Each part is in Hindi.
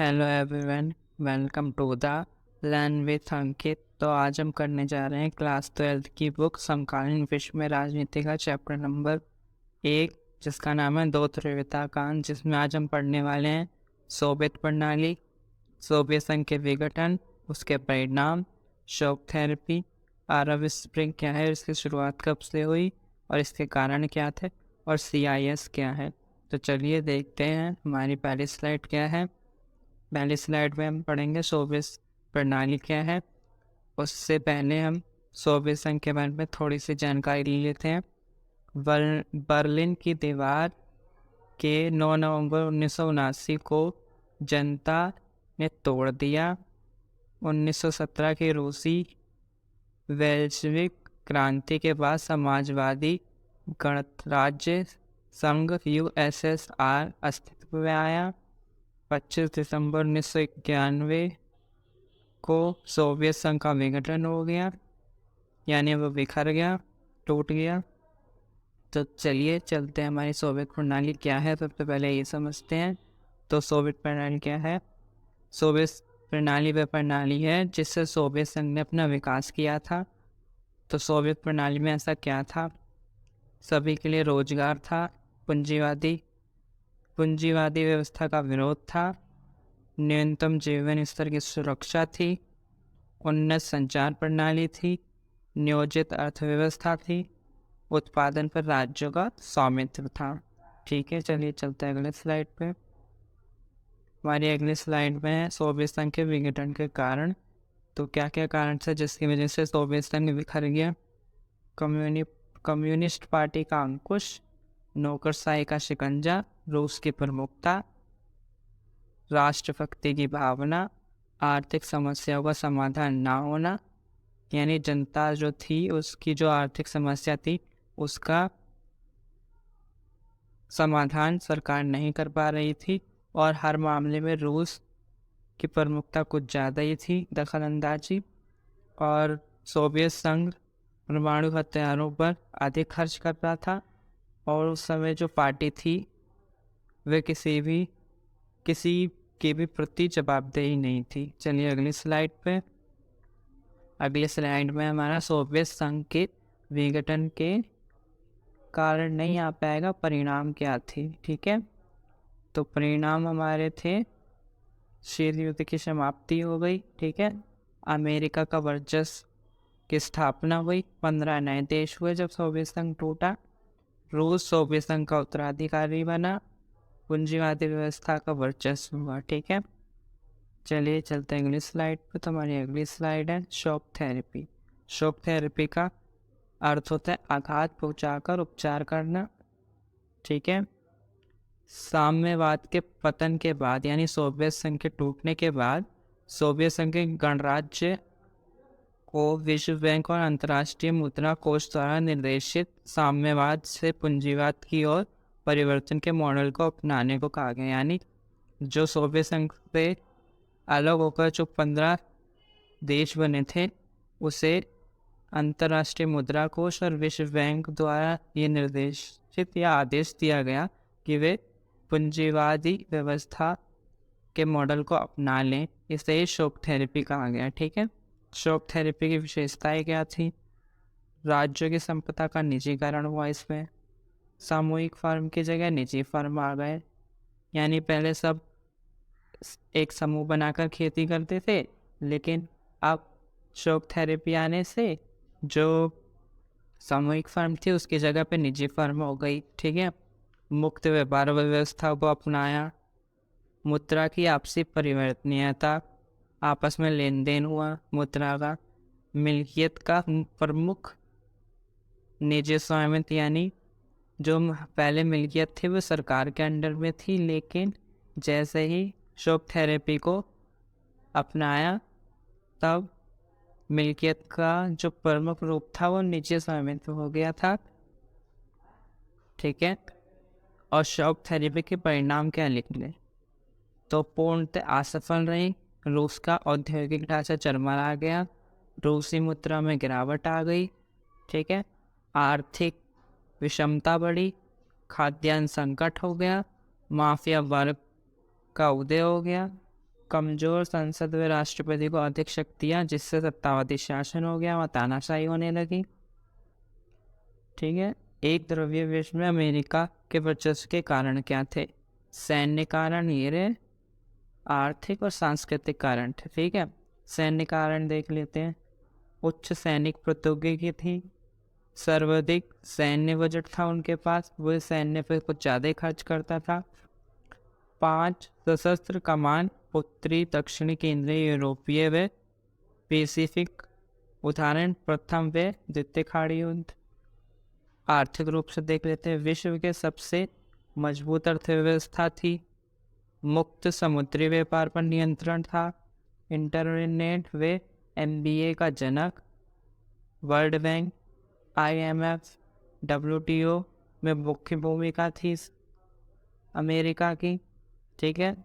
Hello everyone, welcome to the learn with Ankit. तो आज हम करने जा रहे हैं क्लास 12 की बुक समकालीन विश्व में राजनीति का चैप्टर नंबर 1, जिसका नाम है दो ध्रुवीयता कांड, जिसमें आज हम पढ़ने वाले हैं सोवियत प्रणाली, सोवियत संघ के विघटन, उसके परिणाम, शॉक थेरेपी, अरब स्प्रिंग क्या है, इसकी शुरुआत कब से हुई और इसके कारण क्या थे, और CIS क्या है। तो चलिए देखते हैं हमारी पहली स्लाइड क्या है। पहली स्लाइड में हम पढ़ेंगे सोवियत प्रणाली क्या है। उससे पहले हम सोवियत संघ के बारे में थोड़ी सी जानकारी ले लेते हैं। बर्लिन की दीवार के 9 नवंबर 1979 को जनता ने तोड़ दिया। 1917 की रूसी वैश्विक क्रांति के बाद समाजवादी गणराज्य संघ USSR अस्तित्व में आया। 25 दिसंबर 1991 को सोवियत संघ का विघटन हो गया, यानी वो बिखर गया, टूट गया। तो चलिए चलते हैं हमारी सोवियत प्रणाली क्या है, सबसे पहले ये समझते हैं। तो सोवियत प्रणाली क्या है? सोवियत प्रणाली वह प्रणाली है जिससे सोवियत संघ ने अपना विकास किया था। तो सोवियत प्रणाली में ऐसा क्या था? सभी के लिए रोजगार था, पूंजीवादी व्यवस्था का विरोध था, न्यूनतम जीवन स्तर की सुरक्षा थी, उन्नत संचार प्रणाली थी, नियोजित अर्थव्यवस्था थी, उत्पादन पर राज्यों का स्वामित्व था। ठीक है, चलिए चलते हैं अगले स्लाइड पे। हमारी अगली स्लाइड में है सोवियत संघ के विघटन के कारण। तो क्या क्या कारण थे जिसकी वजह से सोवियत संघ बिखर गया? कम्युनिस्ट पार्टी का अंकुश, नौकरशाही का शिकंजा, रूस की प्रमुखता, राष्ट्रभक्ति की भावना, आर्थिक समस्याओं का समाधान ना होना, यानी जनता जो थी उसकी जो आर्थिक समस्या थी उसका समाधान सरकार नहीं कर पा रही थी, और हर मामले में रूस की प्रमुखता कुछ ज़्यादा ही थी, दखल अंदाजी। और सोवियत संघ परमाणु हथियारों पर अधिक खर्च कर रहा था, और उस समय जो पार्टी थी वे किसी के भी प्रति जवाबदेही नहीं थी। चलिए अगली स्लाइड पे। अगले स्लाइड में हमारा सोवियत संघ के विघटन के कारण नहीं आ पाएगा, परिणाम क्या थे। ठीक है, तो परिणाम हमारे थे शीत युद्ध की समाप्ति हो गई। ठीक है, अमेरिका का वर्चस्व की स्थापना हुई, 15 नए देश हुए जब सोवियत संघ टूटा, रूस सोवियत संघ का उत्तराधिकारी बना, पूंजीवादी व्यवस्था का वर्चस्व हुआ। ठीक है, चलिए चलते हैं अगली स्लाइड पर। तो हमारी अगली स्लाइड है शॉक थेरेपी। शॉक थेरेपी का अर्थ होता है आघात पहुंचाकर उपचार करना। ठीक है, साम्यवाद के पतन के बाद, यानी सोवियत संघ के टूटने के बाद, सोवियत संघ के गणराज्य को विश्व बैंक और अंतर्राष्ट्रीय मुद्रा कोष द्वारा निर्देशित साम्यवाद से पूंजीवाद की ओर परिवर्तन के मॉडल को अपनाने को कहा गया। यानी जो सोवियत संघ से अलग होकर जो 15 देश बने थे उसे अंतर्राष्ट्रीय मुद्रा कोष और विश्व बैंक द्वारा ये निर्देशित या आदेश दिया गया कि वे पूंजीवादी व्यवस्था के मॉडल को अपना लें। इसे शॉक थेरेपी कहा गया। ठीक है, शॉक थेरेपी की विशेषताएं क्या थी? राज्यों की संपदा का निजीकरण हुआ इसमें, सामूहिक फर्म की जगह निजी फर्म आ गए, यानी पहले सब एक समूह बनाकर खेती करते थे, लेकिन अब शॉक थेरेपी आने से जो सामूहिक फर्म थी उसकी जगह पे निजी फर्म हो गई। ठीक है, मुक्त व्यापार व्यवस्था को अपनाया, मुद्रा की आपसी परिवर्तनीयता, आपस में लेन देन हुआ मुद्रा का, मिल्कियत का प्रमुख निजी स्वामित्व, यानी जो पहले मिल्कियत थी वो सरकार के अंडर में थी, लेकिन जैसे ही शॉक थेरेपी को अपनाया तब मिल्कियत का जो प्रमुख रूप था वो निजी स्वामित्व हो गया था। ठीक है, और शॉक थेरेपी के परिणाम क्या निकले? तो पूर्णतः असफल रही, रूस का औद्योगिक ढांचा चरमरा गया, रूसी मुद्रा में गिरावट आ गई। ठीक है, आर्थिक विषमता बढ़ी, खाद्यान्न संकट हो गया, माफिया वर्ग का उदय हो गया, कमजोर संसद व राष्ट्रपति को अधिक शक्तियाँ, जिससे सत्तावादी शासन हो गया, वहाँ तानाशाही होने लगी। ठीक है। एक द्रव्य विश्व में अमेरिका के वर्चस्व के कारण क्या थे? सैन्य कारण, ये रहे, आर्थिक और सांस्कृतिक कारण थे। ठीक है। सैन्य कारण देख लेते हैं। उच्च सैनिक प्रौद्योगिकी थी, सर्वाधिक सैन्य बजट था उनके पास, वो सैन्य पे कुछ ज़्यादा ही खर्च करता था। 5 सशस्त्र कमान, उत्तरी, दक्षिणी, केंद्रीय, यूरोपीय व पैसिफिक। उदाहरण प्रथम व द्वितीय खाड़ी युद्ध। आर्थिक रूप से देख लेते हैं। विश्व के सबसे मजबूत अर्थव्यवस्था थी। मुक्त समुद्री व्यापार पर नियंत्रण था। इंटरनेट व MBA का जनक। वर्ल्ड बैंक, IMF, WTO में मुख्य भूमिका थी अमेरिका की। ठीक है।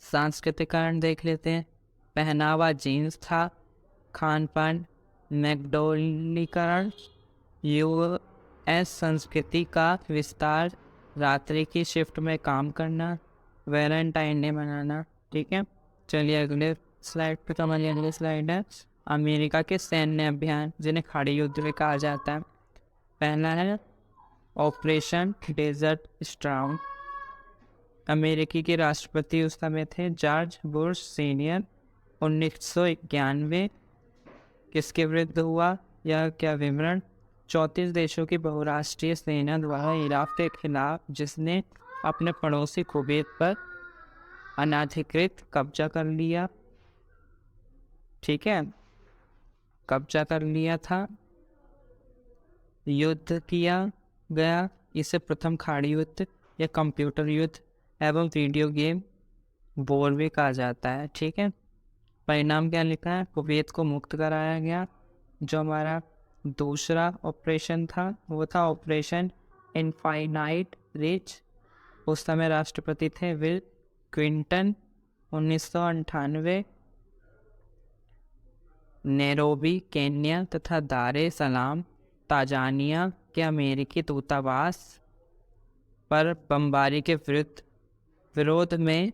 सांस्कृतिक कारण देख लेते हैं। पहनावा जीन्स था। खान पान मैकडोनिकरण। US संस्कृति का विस्तार, रात्रि की शिफ्ट में काम करना, वैलेंटाइन डे मनाना। ठीक है। चलिए अगले स्लाइड पे, हमारी अगली स्लाइड है अमेरिका के सैन्य अभियान, जिन्हें खाड़ी युद्ध भी कहा जाता है। पहला है ऑपरेशन डेजर्ट स्टॉर्म। अमेरिकी के राष्ट्रपति उस समय थे जॉर्ज बुश सीनियर। 1991। किसके विरुद्ध हुआ, यह क्या विवरण? 34 देशों की बहुराष्ट्रीय सेना द्वारा इराक के खिलाफ, जिसने अपने पड़ोसी कुवैत पर अनाधिकृत कब्जा कर लिया। ठीक है, कब्जा कर लिया था, युद्ध किया गया। इसे प्रथम खाड़ी युद्ध या कंप्यूटर युद्ध एवं वीडियो गेम वॉर भी कहा जाता है। ठीक है। परिणाम क्या लिखा है? कुवैत को मुक्त कराया गया। जो हमारा दूसरा ऑपरेशन था वो था ऑपरेशन इनफाइनाइट रिच। उस समय राष्ट्रपति थे विल क्लिंटन। 1998। नैरोबी केन्या तथा दारे सलाम तांजानिया के अमेरिकी दूतावास पर बमबारी के विरोध में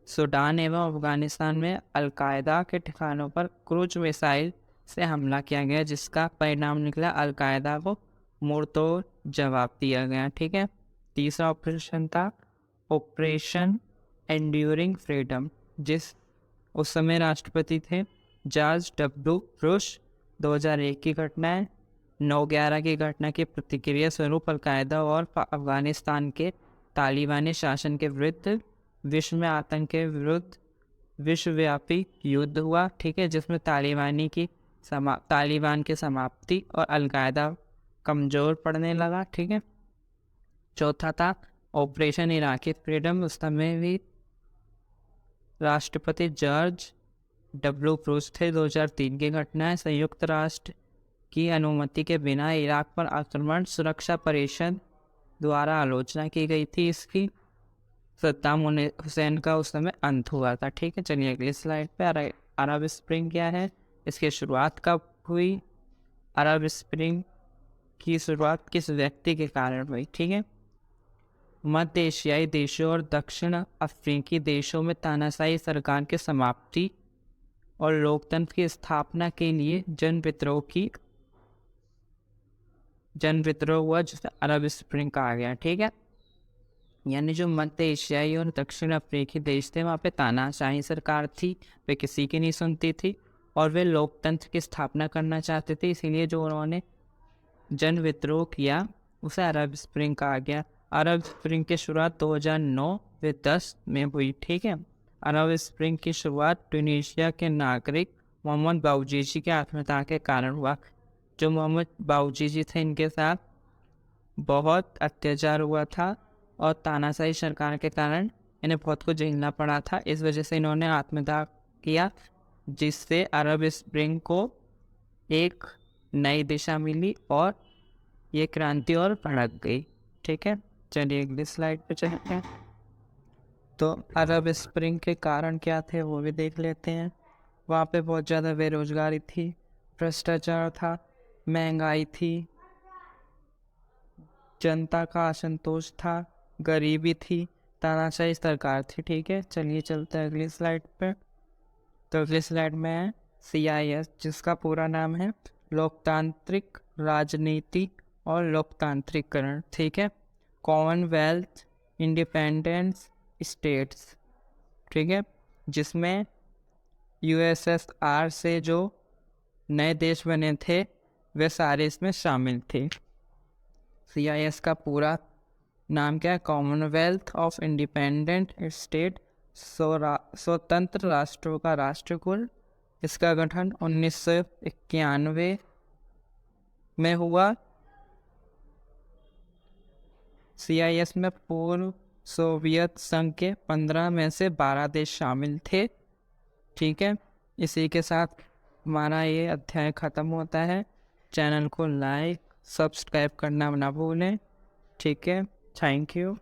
सूडान एवं अफगानिस्तान में अलकायदा के ठिकानों पर क्रूज मिसाइल से हमला किया गया, जिसका परिणाम निकला अलकायदा को मुंहतोड़ जवाब दिया गया। ठीक है। तीसरा ऑपरेशन था ऑपरेशन एंड्यूरिंग फ्रीडम, जिस उस समय राष्ट्रपति थे जॉर्ज W बुश। 2001 की घटना है। 9/11 की घटना की प्रतिक्रिया स्वरूप अलकायदा और अफगानिस्तान के तालिबानी शासन के विरुद्ध विश्व में आतंक के विरुद्ध विश्वव्यापी युद्ध हुआ। ठीक है, जिसमें तालिबान की समाप्ति और अलकायदा कमज़ोर पड़ने लगा। ठीक है। चौथा था ऑपरेशन इराकी फ्रीडम। उस समय भी राष्ट्रपति जॉर्ज W बुश थे। 2003 की घटना है। संयुक्त राष्ट्र की अनुमति के बिना इराक पर आक्रमण, सुरक्षा परिषद द्वारा आलोचना की गई थी इसकी। सद्दाम हुसैन का उस समय अंत हुआ था। ठीक है। चलिए अगली स्लाइड पे। अरब स्प्रिंग क्या है, इसकी शुरुआत कब हुई? अरब स्प्रिंग की शुरुआत किस व्यक्ति के कारण हुई? ठीक है। मध्य एशियाई देशों और दक्षिण अफ्रीकी देशों में तानाशाही सरकार की समाप्ति और लोकतंत्र की स्थापना के लिए जन विद्रोह हुआ, जिसे अरब स्प्रिंग कहा गया। ठीक है। यानी जो मध्य एशियाई और दक्षिण अफ्रीकी देश थे, वहाँ पे तानाशाही सरकार थी, वे किसी की नहीं सुनती थी और वे लोकतंत्र की स्थापना करना चाहते थे। इसीलिए जो उन्होंने जन विद्रोह किया उसे अरब स्प्रिंग कहा गया। अरब स्प्रिंग की शुरुआत 2009-10 में हुई। ठीक है। अरब स्प्रिंग की शुरुआत ट्यूनीशिया के नागरिक मोहम्मद बाऊजीजी के आत्महत्या के कारण हुआ। जो मोहम्मद बाऊजीजी थे, इनके साथ बहुत अत्याचार हुआ था और तानाशाही सरकार के कारण इन्हें बहुत कुछ झेलना पड़ा था। इस वजह से इन्होंने आत्मदाह किया, जिससे अरब स्प्रिंग को एक नई दिशा मिली और ये क्रांति और भड़क गई। ठीक है। चलिए अगली स्लाइड पे चलते हैं। तो अरब स्प्रिंग के कारण क्या थे वो भी देख लेते हैं। वहाँ पे बहुत ज़्यादा बेरोजगारी थी, भ्रष्टाचार था, महंगाई थी, जनता का असंतोष था, गरीबी थी, तानाशाही सरकार थी। ठीक है, चलिए चलते हैं अगली स्लाइड पे। तो अगली स्लाइड में है CIS, जिसका पूरा नाम है लोकतांत्रिक राजनीति और लोकतांत्रिकरण। ठीक है, कॉमनवेल्थ इंडिपेंडेंस स्टेट्स। ठीक है, जिसमें USSR से जो नए देश बने थे वे सारे इसमें शामिल थे। CIS का पूरा नाम क्या है? कॉमनवेल्थ ऑफ इंडिपेंडेंट स्टेट, स्वतंत्र राष्ट्रों का राष्ट्रकुल। इसका गठन 1991 में हुआ। CIS में पूर्व सोवियत संघ के 15 में से 12 देश शामिल थे। ठीक है, इसी के साथ हमारा ये अध्याय ख़त्म होता है। चैनल को लाइक सब्सक्राइब करना ना भूलें। ठीक है, थैंक यू।